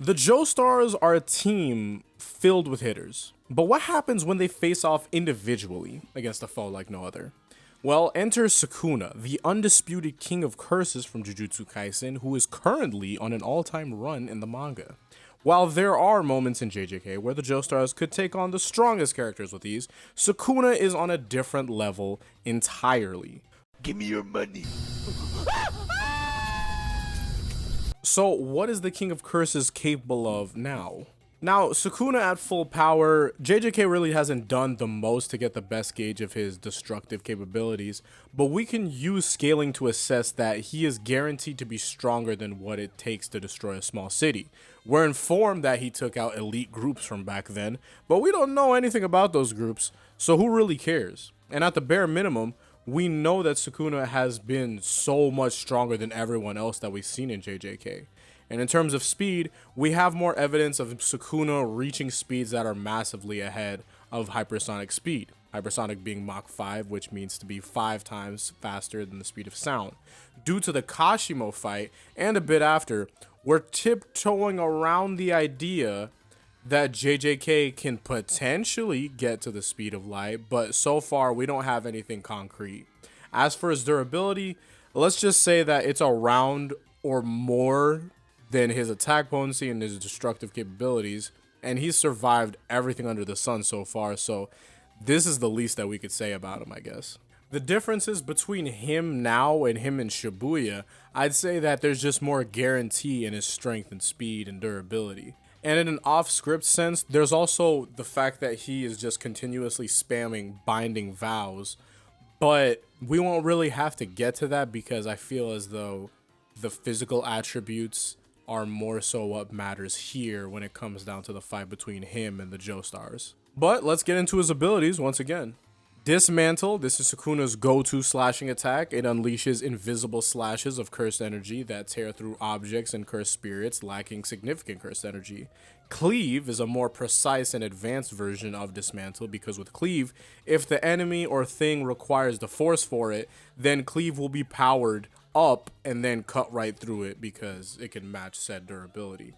The Joestars are a team filled with hitters, but what happens when they face off individually against a foe like no other? Well, enter Sukuna, the undisputed king of curses from Jujutsu Kaisen, who is currently on an all-time run in the manga. While there are moments in JJK where the Joestars could take on the strongest characters with ease, Sukuna is on a different level entirely. Give me your money. So what is the King of Curses capable of now? Now, Sukuna at full power, JJK really hasn't done the most to get the best gauge of his destructive capabilities, but we can use scaling to assess that he is guaranteed to be stronger than what it takes to destroy a small city. We're informed that he took out elite groups from back then, but we don't know anything about those groups, so who really cares? And at the bare minimum, we know that Sukuna has been so much stronger than everyone else that we've seen in JJK. And in terms of speed, we have more evidence of Sukuna reaching speeds that are massively ahead of hypersonic speed. Hypersonic being Mach 5, which means to be 5 times faster than the speed of sound. Due to the Kashimo fight, and a bit after, we're tiptoeing around the idea that JJK can potentially get to the speed of light, but so far we don't have anything concrete. As for his durability, let's just say that it's around or more than his attack potency and his destructive capabilities, and he's survived everything under the sun so far, so this is the least that we could say about him, I guess. The differences between him now and him in Shibuya, I'd say that there's just more guarantee in his strength and speed and durability. And in an off-script sense, there's also the fact that he is just continuously spamming binding vows. But we won't really have to get to that because I feel as though the physical attributes are more so what matters here when it comes down to the fight between him and the Joestars. But let's get into his abilities once again. Dismantle, this is Sukuna's go-to slashing attack. It unleashes invisible slashes of cursed energy that tear through objects and cursed spirits lacking significant cursed energy. Cleave is a more precise and advanced version of Dismantle because with Cleave, if the enemy or thing requires the force for it, then Cleave will be powered up and then cut right through it because it can match said durability.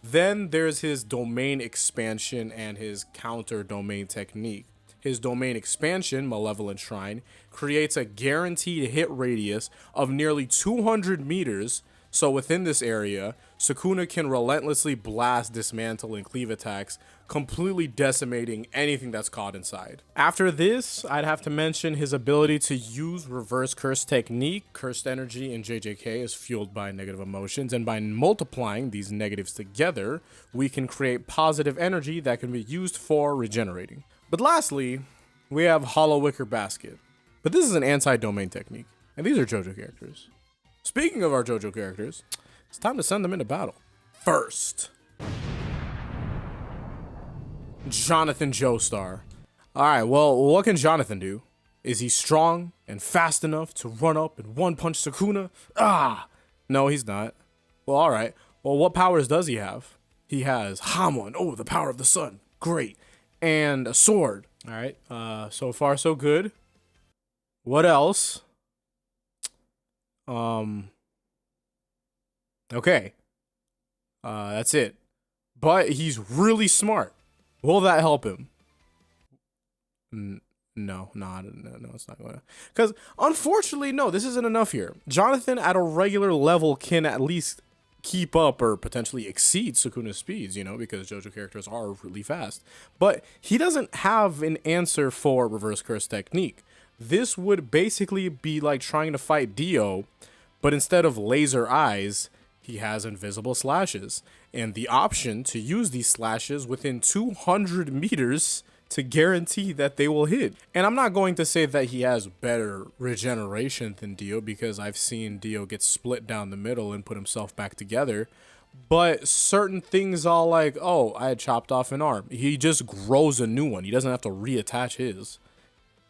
Then there's his domain expansion and his counter domain technique. His domain expansion, Malevolent Shrine, creates a guaranteed hit radius of nearly 200 meters, so within this area, Sukuna can relentlessly blast, dismantle, and cleave attacks, completely decimating anything that's caught inside. After this, I'd have to mention his ability to use Reverse Curse technique. Cursed energy in JJK is fueled by negative emotions, and by multiplying these negatives together, we can create positive energy that can be used for regenerating. But lastly, we have Hollow Wicker Basket. But this is an anti-domain technique, and these are JoJo characters. Speaking of our JoJo characters, it's time to send them into battle. First, Jonathan Joestar. Alright, well, what can Jonathan do? Is he strong and fast enough to run up and one-punch Sukuna? No, he's not. Well, alright. Well, what powers does he have? He has Hamon, the power of the sun. Great. And a sword. All right. So far so good. What else? Okay. That's it. But he's really smart. Will that help him? No, it's not going to. Because unfortunately, no, this isn't enough here. Jonathan at a regular level can at least keep up or potentially exceed Sukuna's speeds, because JoJo characters are really fast. But he doesn't have an answer for Reverse Curse technique. This would basically be like trying to fight Dio, but instead of laser eyes, he has invisible slashes. And the option to use these slashes within 200 meters to guarantee that they will hit. And I'm not going to say that he has better regeneration than Dio because I've seen Dio get split down the middle and put himself back together. But certain things are like, I had chopped off an arm. He just grows a new one. He doesn't have to reattach his.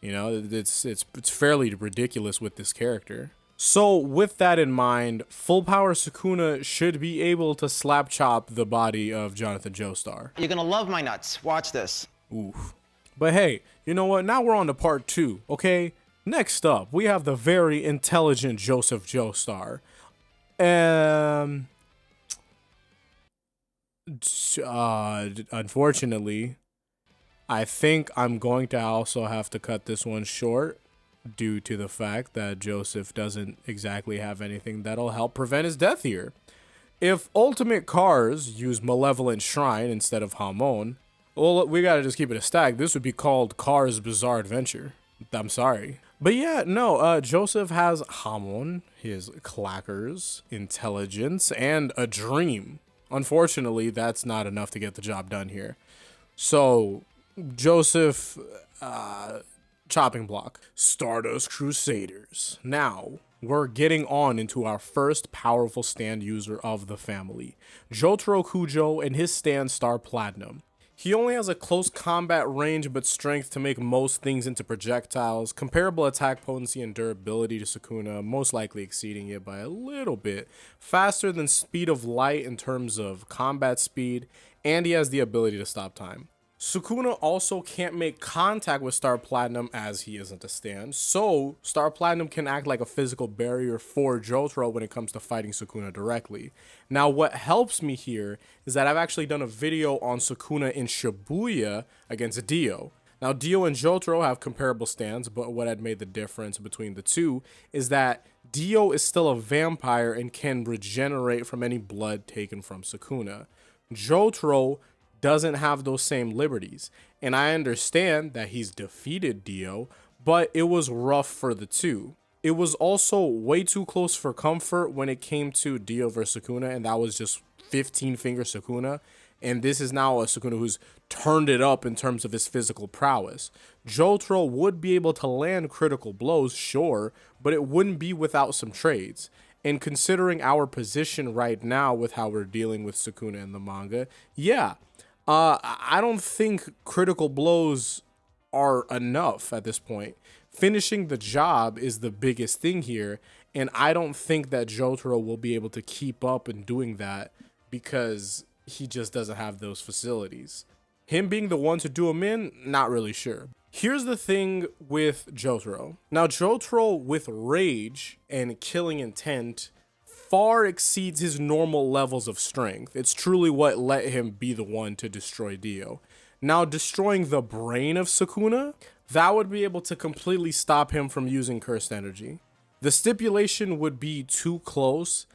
It's fairly ridiculous with this character. So with that in mind, full power Sukuna should be able to slap chop the body of Jonathan Joestar. You're gonna love my nuts. Watch this. Oof. But hey, you know what? Now we're on to part 2, okay? Next up, we have the very intelligent Joseph Joestar. Unfortunately, I think I'm going to also have to cut this one short due to the fact that Joseph doesn't exactly have anything that'll help prevent his death here. If Ultimate Cars use Malevolent Shrine instead of Hamon, well, we gotta just keep it a stack. This would be called Cars Bizarre Adventure. I'm sorry. But yeah, no, Joseph has Hamon, his clackers, intelligence, and a dream. Unfortunately, that's not enough to get the job done here. So, Joseph, chopping block. Stardust Crusaders. Now, we're getting on into our first powerful stand user of the family, Jotaro Kujo and his stand Star Platinum. He only has a close combat range but strength to make most things into projectiles, comparable attack potency and durability to Sukuna, most likely exceeding it by a little bit, faster than speed of light in terms of combat speed, and he has the ability to stop time. Sukuna also can't make contact with Star Platinum as he isn't a stand, so Star Platinum can act like a physical barrier for Jotaro when it comes to fighting Sukuna directly. Now, what helps me here is that I've actually done a video on Sukuna in Shibuya against Dio. Now, Dio and Jotaro have comparable stands, but what had made the difference between the two is that Dio is still a vampire and can regenerate from any blood taken from Sukuna. Jotaro doesn't have those same liberties. And I understand that he's defeated Dio, but it was rough for the two. It was also way too close for comfort when it came to Dio versus Sukuna, and that was just 15 finger Sukuna. And this is now a Sukuna who's turned it up in terms of his physical prowess. Jotaro would be able to land critical blows, sure, but it wouldn't be without some trades. And considering our position right now with how we're dealing with Sukuna in the manga, yeah, I don't think critical blows are enough at this point. Finishing the job is the biggest thing here, and I don't think that Jotaro will be able to keep up in doing that because he just doesn't have those facilities. Him being the one to do them in, not really sure. Here's the thing with Jotaro. Now, Jotaro with rage and killing intent far exceeds his normal levels of strength. It's truly what let him be the one to destroy Dio. Now, destroying the brain of Sukuna, that would be able to completely stop him from using cursed energy. The stipulation would be too close,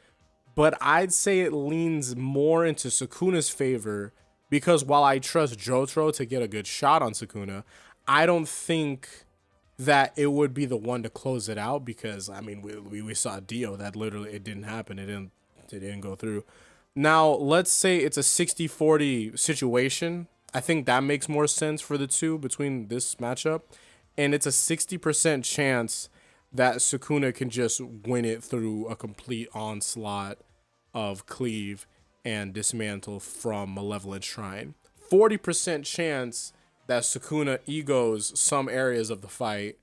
but I'd say it leans more into Sukuna's favor because while I trust Jotaro to get a good shot on Sukuna, I don't think that it would be the one to close it out because, I mean, we saw Dio, that literally, it didn't happen. It didn't go through. Now, let's say it's a 60-40 situation. I think that makes more sense for the two between this matchup. And it's a 60% chance that Sukuna can just win it through a complete onslaught of cleave and dismantle from Malevolent Shrine. 40% chance that Sukuna egos some areas of the fight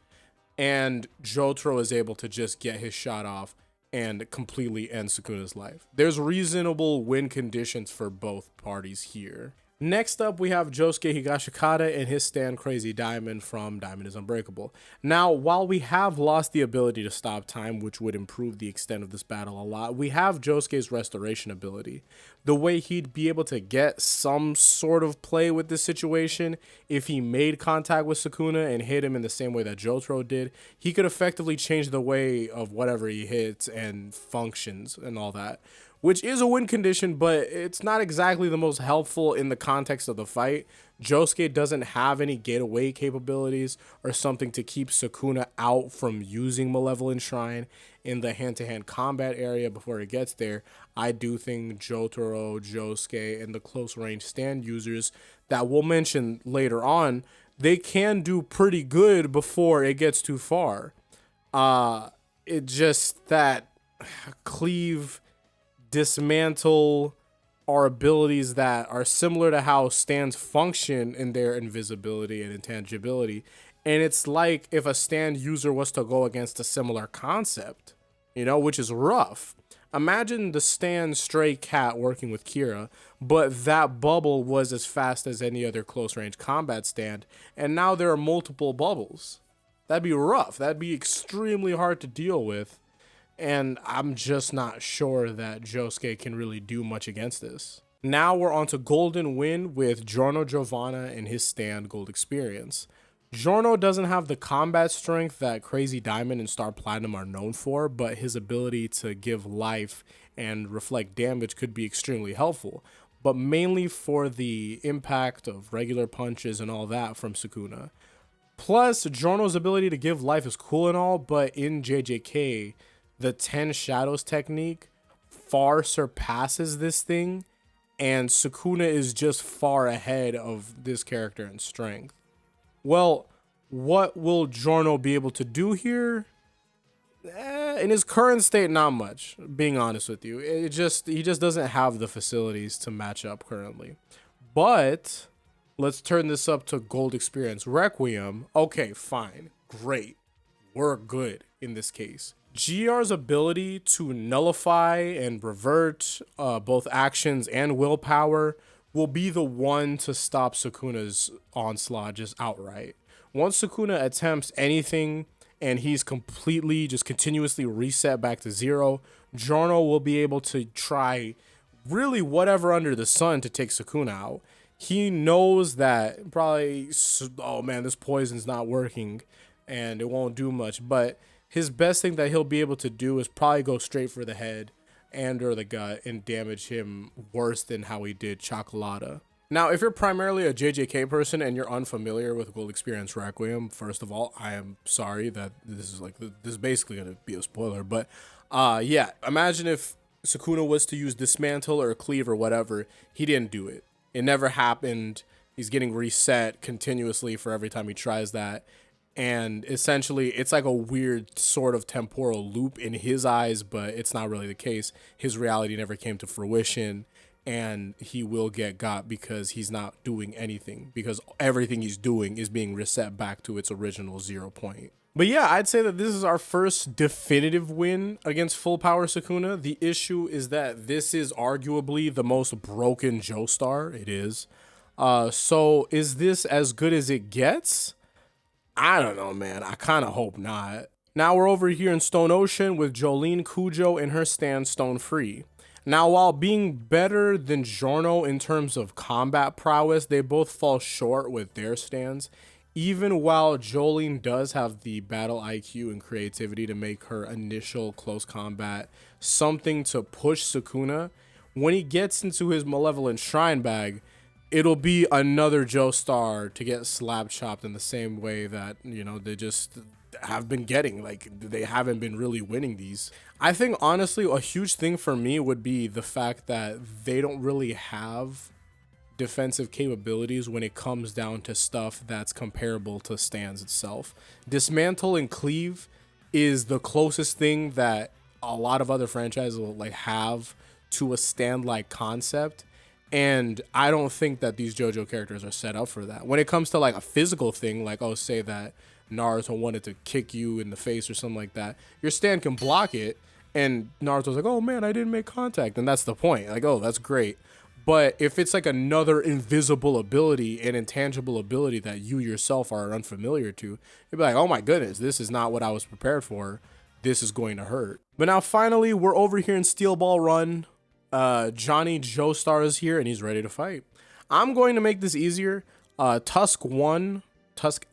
and Jotaro is able to just get his shot off and completely end Sukuna's life. There's reasonable win conditions for both parties here. Next up, we have Josuke Higashikata and his stand Crazy Diamond from Diamond is Unbreakable. Now, while we have lost the ability to stop time, which would improve the extent of this battle a lot, we have Josuke's restoration ability. The way he'd be able to get some sort of play with this situation, if he made contact with Sukuna and hit him in the same way that Jotaro did, he could effectively change the way of whatever he hits and functions and all that, which is a win condition, but it's not exactly the most helpful in the context of the fight. Josuke doesn't have any getaway capabilities or something to keep Sukuna out from using Malevolent Shrine in the hand-to-hand combat area before it gets there. I do think Jotaro, Josuke, and the close-range stand users that we'll mention later on, they can do pretty good before it gets too far. It just that cleave, dismantle are abilities that are similar to how stands function in their invisibility and intangibility. And it's like if a stand user was to go against a similar concept, you know, which is rough. Imagine the stand Stray Cat working with Kira, but that bubble was as fast as any other close range combat stand, and now there are multiple bubbles. That'd be rough. That'd be extremely hard to deal with. And I'm just not sure that Josuke can really do much against this. Now we're on to Golden Wind with Giorno Giovanna and his stand Gold Experience. Giorno doesn't have the combat strength that Crazy Diamond and Star Platinum are known for, but his ability to give life and reflect damage could be extremely helpful, but mainly for the impact of regular punches and all that from Sukuna. Plus, Giorno's ability to give life is cool and all, but in JJK, the 10 Shadows technique far surpasses this thing, and Sukuna is just far ahead of this character in strength. Well, what will Giorno be able to do here? In his current state, not much, being honest with you. He just doesn't have the facilities to match up currently. But let's turn this up to Gold Experience Requiem. Okay, fine. Great. We're good in this case. GR's ability to nullify and revert both actions and willpower will be the one to stop Sukuna's onslaught just outright. Once Sukuna attempts anything and he's completely just continuously reset back to zero, Giorno will be able to try really whatever under the sun to take Sukuna out. He knows that probably, oh man, this poison's not working and it won't do much, but his best thing that he'll be able to do is probably go straight for the head and or the gut and damage him worse than how he did Chocolata. Now, if you're primarily a JJK person and you're unfamiliar with Gold Experience Requiem, first of all, I am sorry that this is basically going to be a spoiler, but yeah, imagine if Sukuna was to use Dismantle or Cleave or whatever, he didn't do it. It never happened. He's getting reset continuously for every time he tries that. And essentially, it's like a weird sort of temporal loop in his eyes, but it's not really the case. His reality never came to fruition, and he will get got because he's not doing anything, because everything he's doing is being reset back to its original 0 point. But yeah, I'd say that this is our first definitive win against full power Sukuna. The issue is that this is arguably the most broken Joestar. It is. So is this as good as it gets? I don't know, man. I kind of hope not. Now we're over here in Stone Ocean with Jolene Cujo and her stand Stone Free. Now, while being better than Giorno in terms of combat prowess, they both fall short with their stands. Even while Jolene does have the battle IQ and creativity to make her initial close combat something to push Sukuna, when he gets into his Malevolent Shrine bag, it'll be another Joestar to get slap chopped in the same way that, you know, they just have been getting. Like, they haven't been really winning these. I think, honestly, a huge thing for me would be the fact that they don't really have defensive capabilities when it comes down to stuff that's comparable to stands itself. Dismantle and Cleave is the closest thing that a lot of other franchises will like have to a stand-like concept. And I don't think that these JoJo characters are set up for that. When it comes to like a physical thing, like, oh, say that Naruto wanted to kick you in the face or something like that, your stand can block it, and Naruto's like, oh man, I didn't make contact, and that's the point. Like, oh, that's great. But if it's like another invisible ability, an intangible ability that you yourself are unfamiliar to, you'd be like, oh my goodness, this is not what I was prepared for. This is going to hurt. But now finally, we're over here in Steel Ball Run. Johnny Joestar is here and he's ready to fight. I'm going to make this easier. Tusk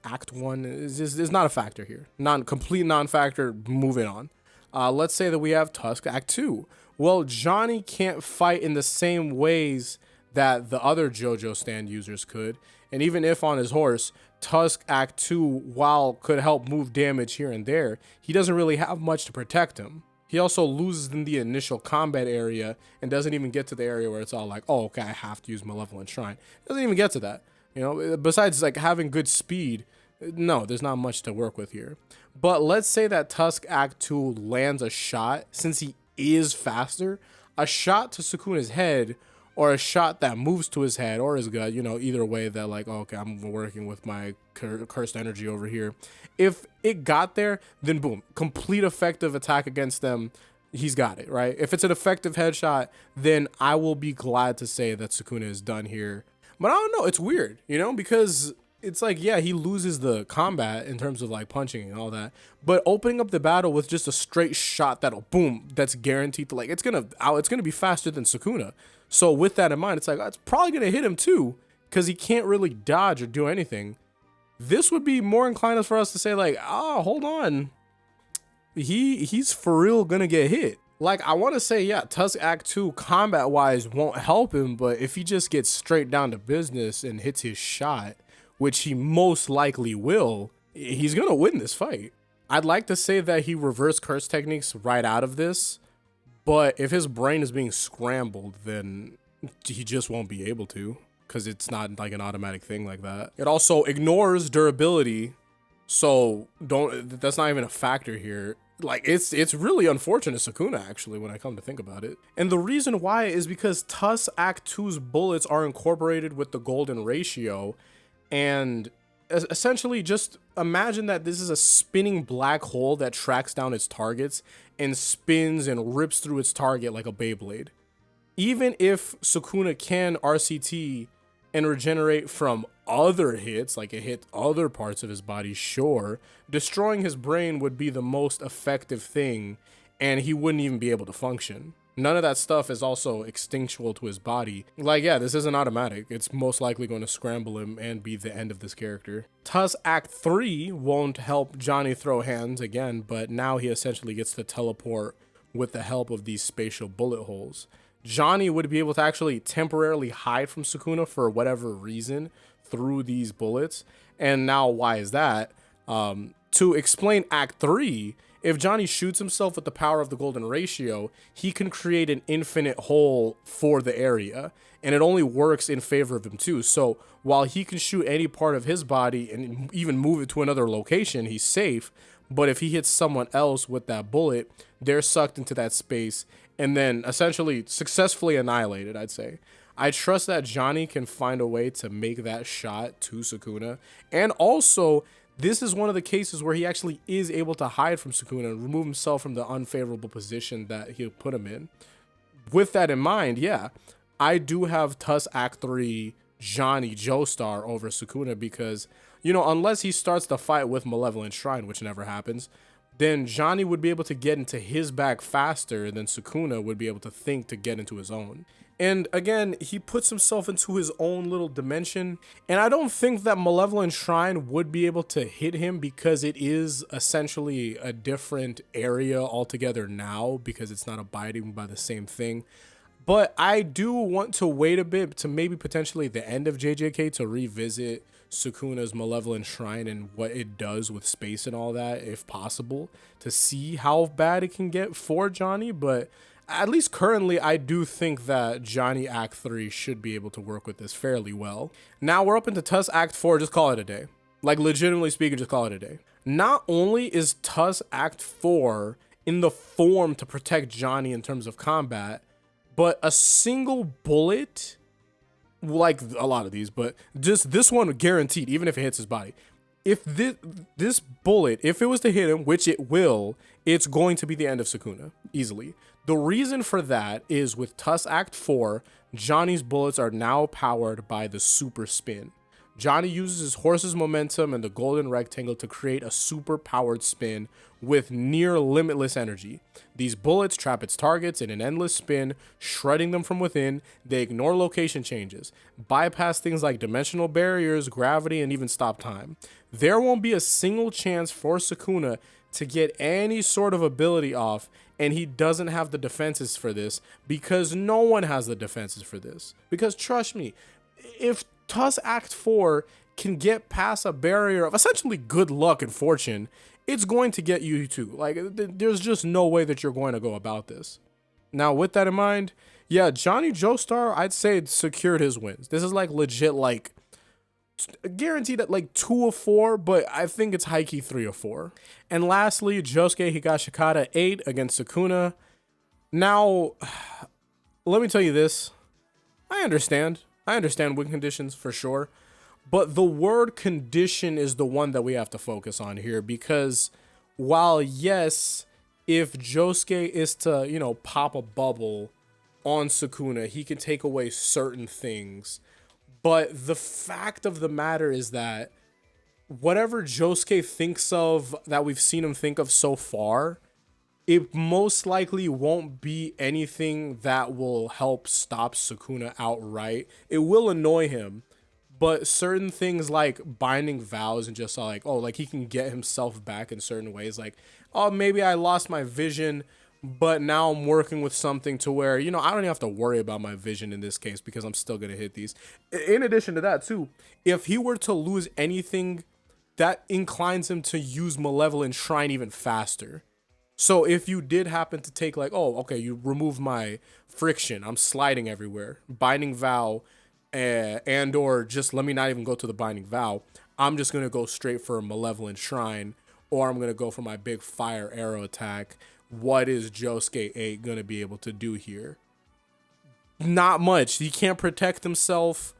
Act 1 is not a factor here. Complete non-factor, moving on. Let's say that we have Tusk Act 2. Well, Johnny can't fight in the same ways that the other JoJo stand users could. And even if on his horse, Tusk Act 2, while could help move damage here and there, he doesn't really have much to protect him. He also loses in the initial combat area and doesn't even get to the area where it's all like, oh, okay, I have to use Malevolent Shrine. Doesn't even get to that. You know, besides like having good speed, no, there's not much to work with here. But let's say that Tusk Act 2 lands a shot, since he is faster, a shot to Sukuna's head or a shot that moves to his head or his gut, you know, either way that like, oh, okay, I'm working with my cursed energy over here. If it got there, then boom, complete effective attack against them. He's got it, right? If it's an effective headshot, then I will be glad to say that Sukuna is done here. But I don't know, it's weird, you know, because it's like, yeah, he loses the combat in terms of like punching and all that, but opening up the battle with just a straight shot that'll boom, that's guaranteed to like, it's gonna be faster than Sukuna. So with that in mind, it's like, it's probably going to hit him too, because he can't really dodge or do anything. This would be more inclined for us to say like, hold on. He's for real going to get hit. Like, I want to say, yeah, Tusk Act 2 combat-wise won't help him, but if he just gets straight down to business and hits his shot, which he most likely will, he's going to win this fight. I'd like to say that he reversed curse techniques right out of this, but if his brain is being scrambled, then he just won't be able to, because it's not like an automatic thing like that. It also ignores durability, so that's not even a factor here. Like, it's really unfortunate Sukuna, actually, when I come to think about it. And the reason why is because Tusk Act 2's bullets are incorporated with the golden ratio, and essentially just imagine that this is a spinning black hole that tracks down its targets and spins and rips through its target like a Beyblade. Even if Sukuna can RCT and regenerate from other hits, like it hit other parts of his body, sure, destroying his brain would be the most effective thing, and he wouldn't even be able to function. None of that stuff is also extinctual to his body. Like, yeah, this isn't automatic. It's most likely going to scramble him and be the end of this character. Tusk Act 3 won't help Johnny throw hands again, but now he essentially gets to teleport with the help of these spatial bullet holes. Johnny would be able to actually temporarily hide from Sukuna for whatever reason through these bullets. And now, why is that? To explain Act 3, if Johnny shoots himself with the power of the golden ratio, he can create an infinite hole for the area, and it only works in favor of him too. So while he can shoot any part of his body and even move it to another location, he's safe. But if he hits someone else with that bullet, they're sucked into that space and then essentially successfully annihilated, I'd say. I trust that Johnny can find a way to make that shot to Sukuna. And also, this is one of the cases where he actually is able to hide from Sukuna and remove himself from the unfavorable position that he'll put him in. With that in mind, yeah, I do have Tusk Act 3 Johnny Joestar over Sukuna because, you know, unless he starts the fight with Malevolent Shrine, which never happens, then Johnny would be able to get into his bag faster than Sukuna would be able to think to get into his own. And again, he puts himself into his own little dimension. And I don't think that Malevolent Shrine would be able to hit him because it is essentially a different area altogether now because it's not abiding by the same thing. But I do want to wait a bit to maybe potentially the end of JJK to revisit Sukuna's Malevolent Shrine and what it does with space and all that, if possible, to see how bad it can get for Johnny. But at least currently, I do think that Johnny Act 3 should be able to work with this fairly well. Now we're up into Tusk Act 4, just call it a day. Like, legitimately speaking, just call it a day. Not only is Tusk Act 4 in the form to protect Johnny in terms of combat, but a single bullet, like a lot of these, but just this one guaranteed, even if it hits his body. If this bullet, if it was to hit him, which it will, it's going to be the end of Sukuna, easily. The reason for that is with Tusk Act 4, Johnny's bullets are now powered by the super spin. Johnny uses his horse's momentum and the golden rectangle to create a super powered spin with near limitless energy. These bullets trap its targets in an endless spin, shredding them from within. They ignore location changes, bypass things like dimensional barriers, gravity, and even stop time. There won't be a single chance for Sukuna to get any sort of ability off, and he doesn't have the defenses for this because no one has the defenses for this. Because trust me, if Tusk Act 4 can get past a barrier of essentially good luck and fortune, it's going to get you too. Like, there's just no way that you're going to go about this. Now, with that in mind, yeah, Johnny Joestar, I'd say secured his wins. This is like legit, like guaranteed at like 2 of 4, but I think it's high key 3 of 4. And lastly, Josuke Higashikata 8 against Sukuna. Now, let me tell you this. I understand win conditions for sure, but the word condition is the one that we have to focus on here, because while yes, if Josuke is to, you know, pop a bubble on Sukuna, he can take away certain things, but the fact of the matter is that whatever Josuke thinks of, that we've seen him think of so far, it most likely won't be anything that will help stop Sukuna outright. It will annoy him, but certain things like binding vows and just like, oh, like he can get himself back in certain ways. Like, oh, maybe I lost my vision, but now I'm working with something to where, I don't even have to worry about my vision in this case because I'm still going to hit these. In addition to that, too, if he were to lose anything, that inclines him to use Malevolent Shrine even faster. So if you did happen to take like, oh, okay, you remove my friction, I'm sliding everywhere, binding vow, and or just let me not even go to the binding vow, I'm just going to go straight for a Malevolent Shrine, or I'm going to go for my big fire arrow attack. What is Josuke 8 going to be able to do here? Not much. He can't protect himself.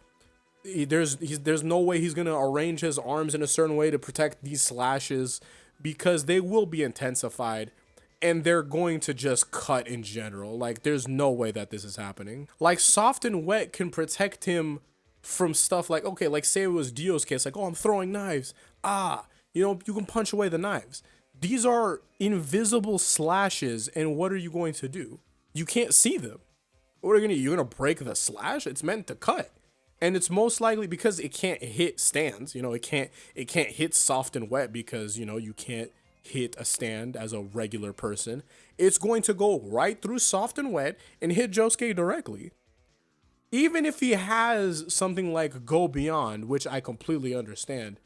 There's no way he's going to arrange his arms in a certain way to protect these slashes because they will be intensified and they're going to just cut in general. Like, there's no way that this is happening. Like, Soft and Wet can protect him from stuff like, okay, like say it was Dio's case, like, oh, I'm throwing knives. You can punch away the knives. These are invisible slashes, and what are you going to do? You can't see them. What are you gonna do? You're gonna break the slash? It's meant to cut. And it's most likely because it can't hit stands. It can't hit Soft and Wet because, you can't hit a stand as a regular person. It's going to go right through Soft and Wet and hit Josuke directly. Even if he has something like Go Beyond, which I completely understand,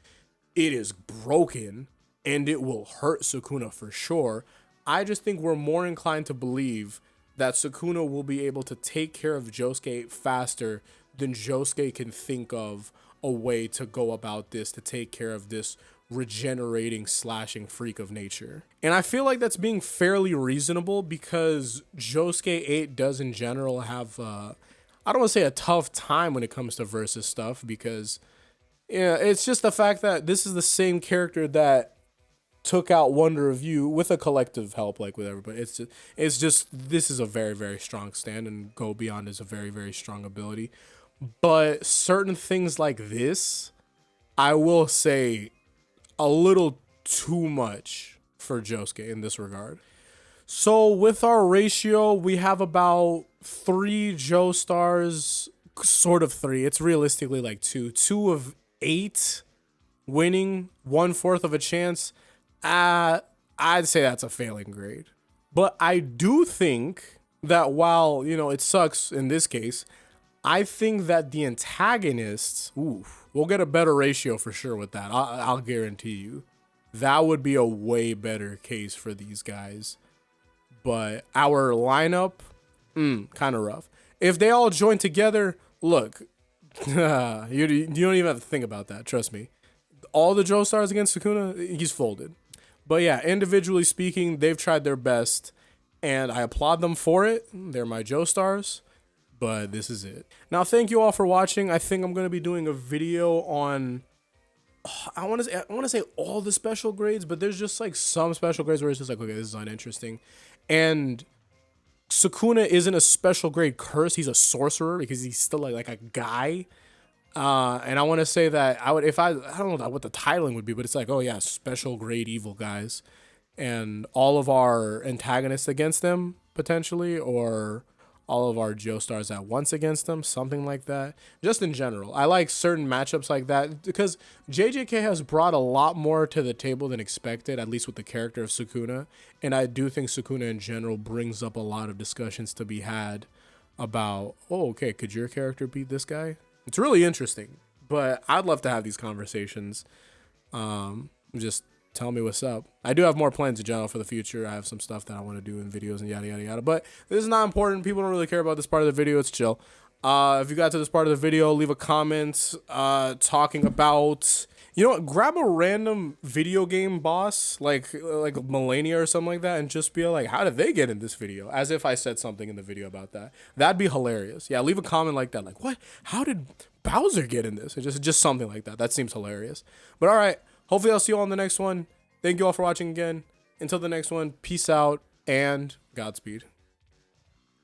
it is broken and it will hurt Sukuna for sure. I just think we're more inclined to believe that Sukuna will be able to take care of Josuke faster than Josuke can think of a way to go about this, to take care of this regenerating, slashing freak of nature. And I feel like that's being fairly reasonable because Josuke 8 does in general have, I don't want to say a tough time when it comes to versus stuff because, it's just the fact that this is the same character that took out Wonder of You with a collective help, like with everybody. It's just this is a very, very strong stand, and Go Beyond is a very, very strong ability. But certain things like this, I will say, a little too much for Josuke in this regard. So with our ratio, we have about 3 Joestars, sort of 3. It's realistically like 2. 2 of 8 winning, 1/4 of a chance. I'd say that's a failing grade. But I do think that while, it sucks in this case, I think that the antagonists, we'll get a better ratio for sure with that. I'll guarantee you. That would be a way better case for these guys. But our lineup, kind of rough. If they all join together, look, you don't even have to think about that. Trust me. All the Joestars against Sukuna, he's folded. But yeah, individually speaking, they've tried their best, and I applaud them for it. They're my Joestars, but this is it. Now, thank you all for watching. I think I'm going to be doing a video on, I want to say all the special grades, but there's just like some special grades where it's just like, okay, this is uninteresting. And Sukuna isn't a special grade curse. He's a sorcerer because he's still like a guy. And I want to say that I don't know what the titling would be, but it's like, oh yeah, special grade evil guys, and all of our antagonists against them potentially, or all of our Joestars at once against them, something like that. Just in general, I like certain matchups like that because JJK has brought a lot more to the table than expected, at least with the character of Sukuna. And I do think Sukuna in general brings up a lot of discussions to be had about, oh, okay, could your character beat this guy? It's really interesting, but I'd love to have these conversations. Just tell me what's up. I do have more plans in general for the future. I have some stuff that I want to do in videos and yada, yada, yada. But this is not important. People don't really care about this part of the video. It's chill. If you got to this part of the video, leave a comment talking about, grab a random video game boss like Melania or something like that and just be like, how did they get in this video? As if I said something in the video about that. That'd be hilarious. Yeah, leave a comment like that. Like, what? How did Bowser get in this? Just something like that. That seems hilarious. But all right, hopefully I'll see you all in the next one. Thank you all for watching again. Until the next one, peace out and Godspeed.